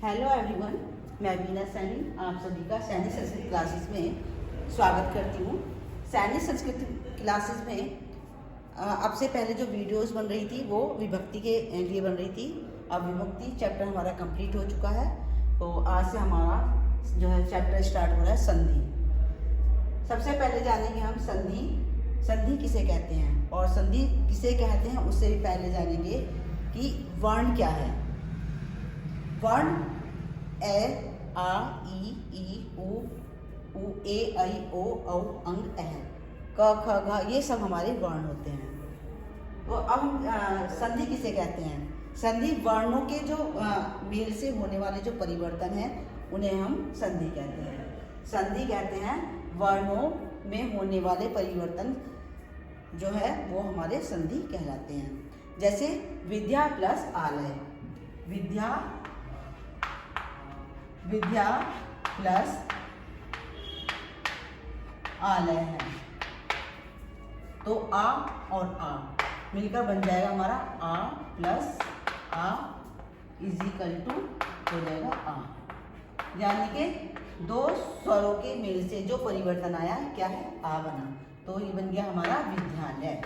Hello everyone, मैं वीना सैनी आप सभी का सैनिक संस्कृत क्लासेस में स्वागत करती हूँ। सैनिक संस्कृत क्लासेस में अब से पहले जो वीडियोस बन रही थी वो विभक्ति के लिए बन रही थी। अब विभक्ति चैप्टर हमारा कंप्लीट हो चुका है, तो आज से हमारा जो है चैप्टर स्टार्ट हो रहा है संधि। सबसे पहले जानेंगे हम संधि किसे कहते हैं, और संधि किसे कहते हैं उससे भी पहले जानेंगे कि वर्ण क्या है। वर्ण ए आ ई उ ए ऐ ओ औ अंग अह क ख ग ये सब हमारे वर्ण होते हैं। तो अब हम संधि किसे कहते हैं। संधि वर्णों के जो मेल से होने वाले जो परिवर्तन है उन्हें हम संधि कहते हैं। संधि कहते हैं वर्णों में होने वाले परिवर्तन जो है वो हमारे संधि कहलाते हैं। जैसे विद्या प्लस आलय, विद्या प्लस आलय है, तो आ और आ मिलकर बन जाएगा हमारा आ प्लस आ इजिकल टू हो जाएगा आ। यानी कि दो स्वरों के मेल से जो परिवर्तन आया है क्या है, आ बना, तो ये बन गया हमारा विद्यालय।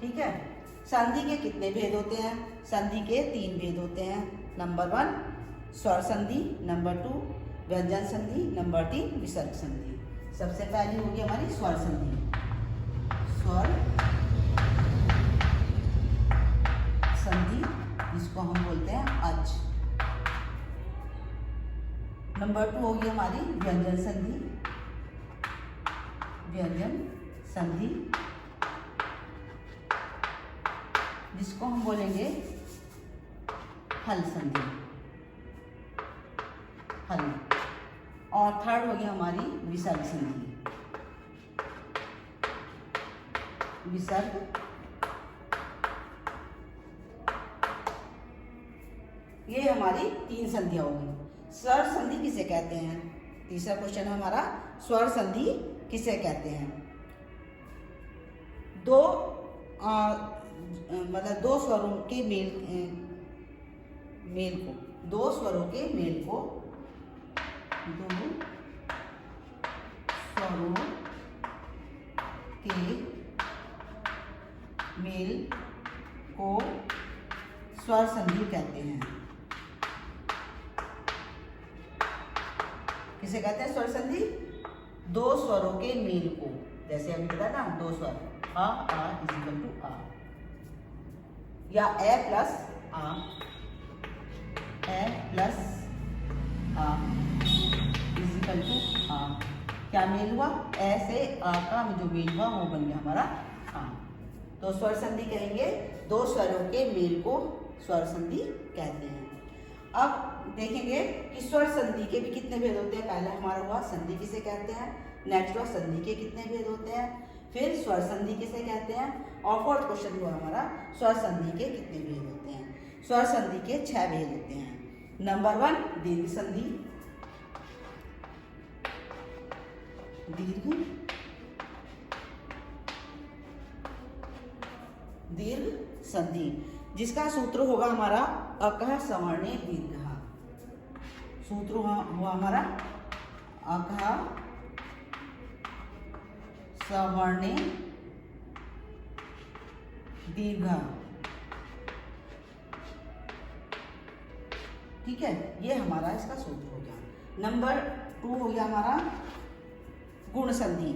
ठीक है। संधि के कितने भेद होते हैं। संधि के 3 भेद होते हैं। नंबर 1 स्वर संधि, नंबर 2 व्यंजन संधि, नंबर 3 विसर्ग संधि। सबसे पहली होगी हमारी स्वर संधि। स्वर संधि जिसको हम बोलते हैं अच। नंबर 2 होगी हमारी व्यंजन संधि, जिसको हम बोलेंगे हल संधि, हल। और थर्ड होगी हमारी विसर्ग संधि। विसर्ग ये हमारी 3 संधियां होगी। स्वर संधि किसे कहते हैं। तीसरा क्वेश्चन हमारा स्वर संधि किसे कहते हैं। मतलब दो स्वरों के मेल को दो स्वरों के मेल को स्वर संधि कहते हैं। किसे कहते हैं स्वर संधि। दो स्वरों के मेल को, जैसे अभी बताया ना, दो स्वर आ इजिकल टू आ, या ए प्लस आ इजिकल टू आ। क्या मेल हुआ, ए से आ का जो मेल हुआ वो बन गया हमारा आ। तो स्वर संधि कहेंगे दो स्वरों के मेल को स्वर संधि कहते हैं। अब देखेंगे कि स्वर संधि के भी कितने भेद होते हैं। पहले हमारा हुआ संधि किसे कहते हैं, नेक्स्ट हुआ संधि के कितने भेद होते हैं, फिर स्वर संधि किसे कहते हैं, और फोर्थ क्वेश्चन हुआ हमारा स्वर संधि के कितने भेद होते हैं। स्वर संधि के 6 भेद होते हैं। नंबर 1 दीर्घ संधि, दीर्घ संधि जिसका सूत्र होगा हमारा अकः सवर्णे दीर्घः। सूत्र हुआ हमारा अकः सवर्णे दीर्घः। ठीक है, ये हमारा इसका सूत्र हो गया। नंबर 2 हो गया हमारा गुण संधि,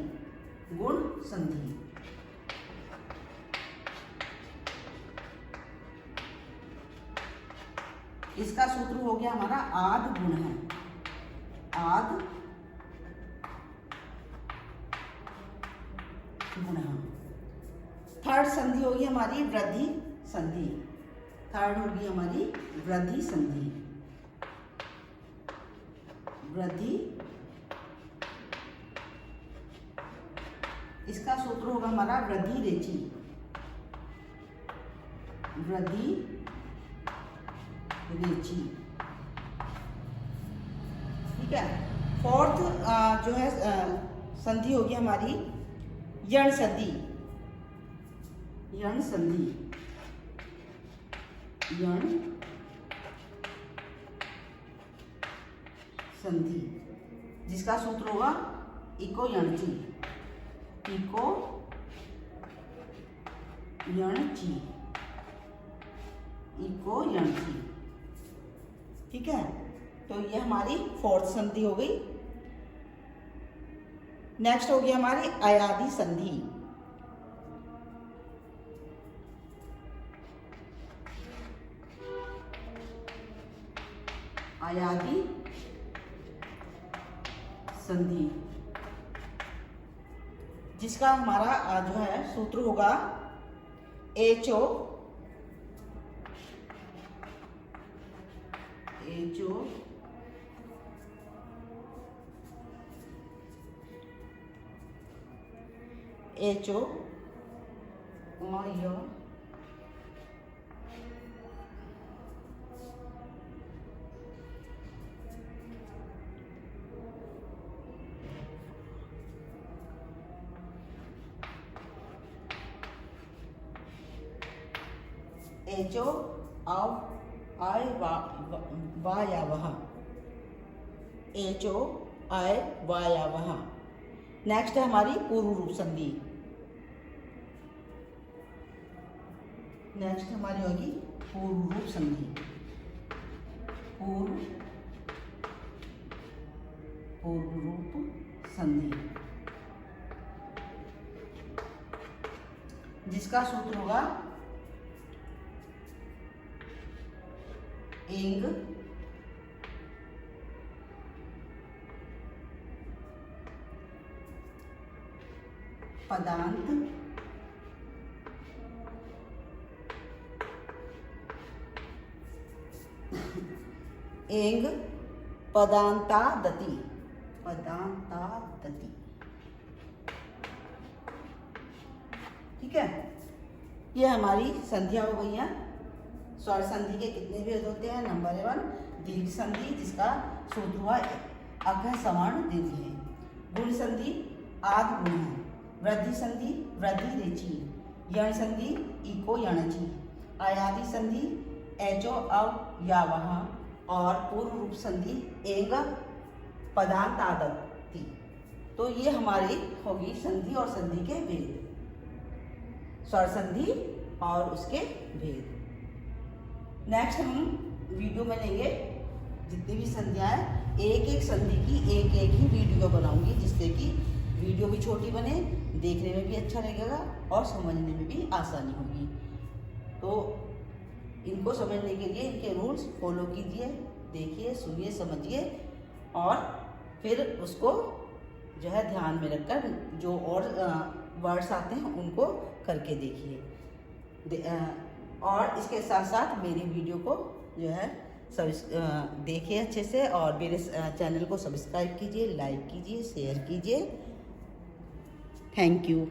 इसका सूत्र हो गया हमारा आद गुण है, आद गुण। थर्ड संधि होगी हमारी वृद्धि संधि, थर्ड होगी हमारी वृद्धि संधि, इसका सूत्र होगा हमारा वृद्धि रेचि, ठीक है। फोर्थ जो है संधि होगी हमारी यण संधि, यण संधि, जिसका सूत्र होगा इको यणची, इको यणची, इको यणची। ठीक है, तो ये हमारी फोर्थ संधि हो गई। नेक्स्ट हो गई हमारी अयादी संधि। अयादी संधि, जिसका हमारा जो है सूत्र होगा HO और यो HO आय वायावह, HO आय वायावह। नेक्स्ट है हमारी पूर्व रूप संधि। नेक्स्ट हमारी होगी पूर्व रूप संधि। पूर्व रूप संधि, जिसका सूत्र होगा एंग पदांत एंग पदांतादति, ठीक है। ये हमारी संधियां हो गई हैं। स्वर संधि के कितने भेद होते हैं? नंबर 1 दीर्घ संधि, जिसका सूत्र हुआ अघ सवर्ण दीर्घ है। गुण संधि आद गुण है। वृद्धि संधि वृद्धि रेची। यण संधि इको यणची। अयादी संधि एचो अव यावह। और पूर्व रूप संधि एंग पदांत आदति। तो ये हमारी होगी संधि और संधि के भेद, स्वर संधि और उसके भेद। नेक्स्ट हम वीडियो में लेंगे जितनी भी संधियाँ हैं, एक एक संधि की एक एक ही वीडियो बनाऊंगी, जिससे कि वीडियो भी छोटी बने, देखने में भी अच्छा लगेगा और समझने में भी आसानी होगी। तो इनको समझने के लिए इनके रूल्स फॉलो कीजिए, देखिए, सुनिए, समझिए और फिर उसको जो है ध्यान में रखकर जो और वर्ड्स आते हैं उनको करके देखिए। और इसके साथ साथ मेरी वीडियो को जो है देखिए अच्छे से, और मेरे चैनल को सब्सक्राइब कीजिए, लाइक कीजिए, शेयर कीजिए। Thank you.